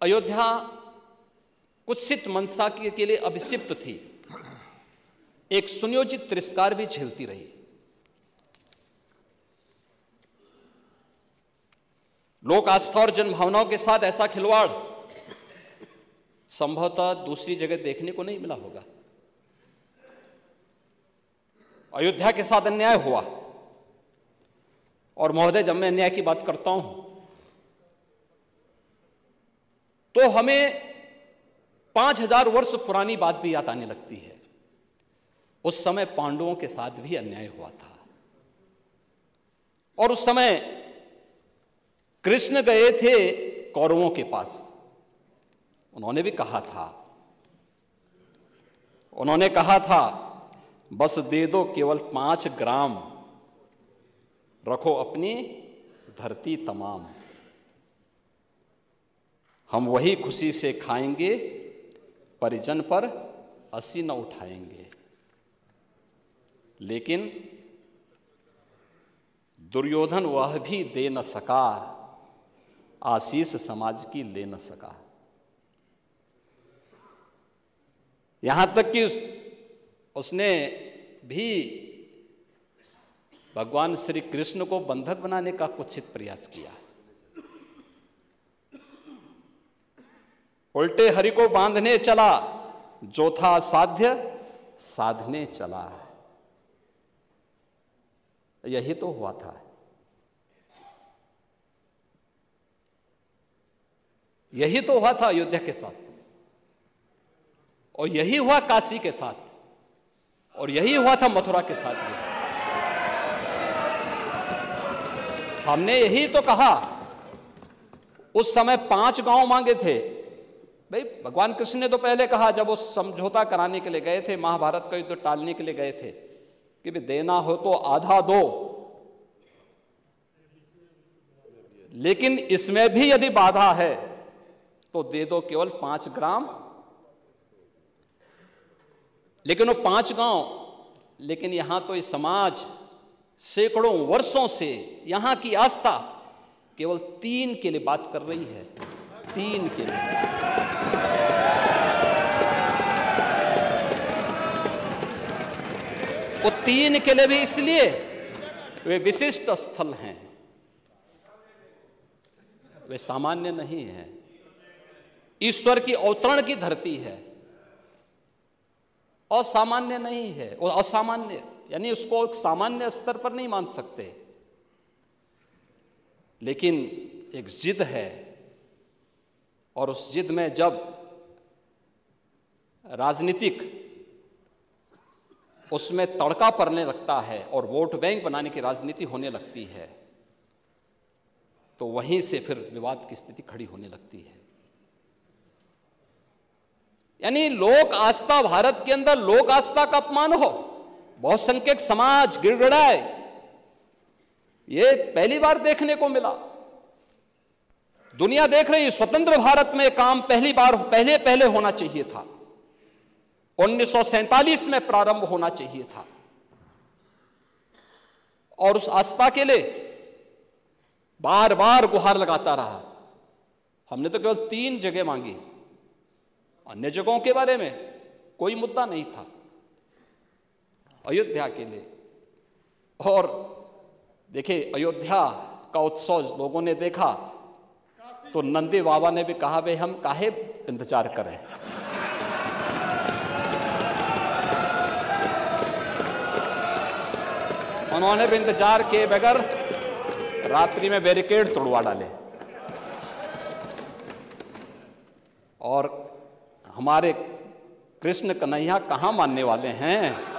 अयोध्या कुत्सित मनसा के लिए अभिषिक्त थी, एक सुनियोजित तिरस्कार भी झेलती रही। लोक आस्था और जनभावनाओं के साथ ऐसा खिलवाड़ संभवतः दूसरी जगह देखने को नहीं मिला होगा। अयोध्या के साथ अन्याय हुआ, और महोदय जब मैं अन्याय की बात करता हूं तो हमें 5000 वर्ष पुरानी बात भी याद आने लगती है। उस समय पांडवों के साथ भी अन्याय हुआ था, और उस समय कृष्ण गए थे कौरवों के पास। उन्होंने भी कहा था बस दे दो केवल 5 ग्राम, रखो अपनी धरती तमाम, हम वही खुशी से खाएंगे, परिजन पर हंसी न उठाएंगे। लेकिन दुर्योधन वह भी दे न सका, आशीष समाज की ले न सका। यहां तक कि उसने भी भगवान श्री कृष्ण को बंधक बनाने का कुत्सित प्रयास किया। उल्टे हरि को बांधने चला, जो था साध्य साधने चला। यही तो हुआ था। यही तो हुआ था अयोध्या के साथ, और यही हुआ काशी के साथ, और यही हुआ था मथुरा के साथ भी। हमने यही तो कहा, उस समय 5 गांव मांगे थे। भाई भगवान कृष्ण ने तो पहले कहा, जब वो समझौता कराने के लिए गए थे, महाभारत का युद्ध टालने के लिए गए थे, कि भाई देना हो तो आधा दो, लेकिन इसमें भी यदि बाधा है तो दे दो केवल 5 ग्राम। लेकिन वो 5 गांव, लेकिन यहां तो इस समाज सैकड़ों वर्षों से यहां की आस्था केवल 3 के लिए बात कर रही है। 3 के लिए। वो 3 के लिए भी इसलिए वे विशिष्ट स्थल हैं, वे सामान्य नहीं हैं। ईश्वर की अवतरण की धरती है, असामान्य नहीं है। और असामान्य यानी उसको एक सामान्य स्तर पर नहीं मान सकते, लेकिन एक जिद है, और उस जिद में जब राजनीतिक उसमें तड़का पड़ने लगता है और वोट बैंक बनाने की राजनीति होने लगती है, तो वहीं से फिर विवाद की स्थिति खड़ी होने लगती है। यानी लोक आस्था, भारत के अंदर लोक आस्था का अपमान हो, बहुसंख्यक समाज गिड़गिड़ाए, ये पहली बार देखने को मिला। दुनिया देख रही, स्वतंत्र भारत में काम पहले होना चाहिए था। 1947 में प्रारंभ होना चाहिए था, और उस आस्था के लिए बार बार गुहार लगाता रहा। हमने तो केवल 3 जगह मांगी, अन्य जगहों के बारे में कोई मुद्दा नहीं था। अयोध्या के लिए, और देखिए अयोध्या का उत्सव लोगों ने देखा तो नंदी बाबा ने भी कहा, भाई हम काहे इंतजार करें। उन्होंने भी इंतजार किए बगैर रात्रि में बैरिकेड तोड़वा डाले, और हमारे कृष्ण कन्हैया कहां मानने वाले हैं।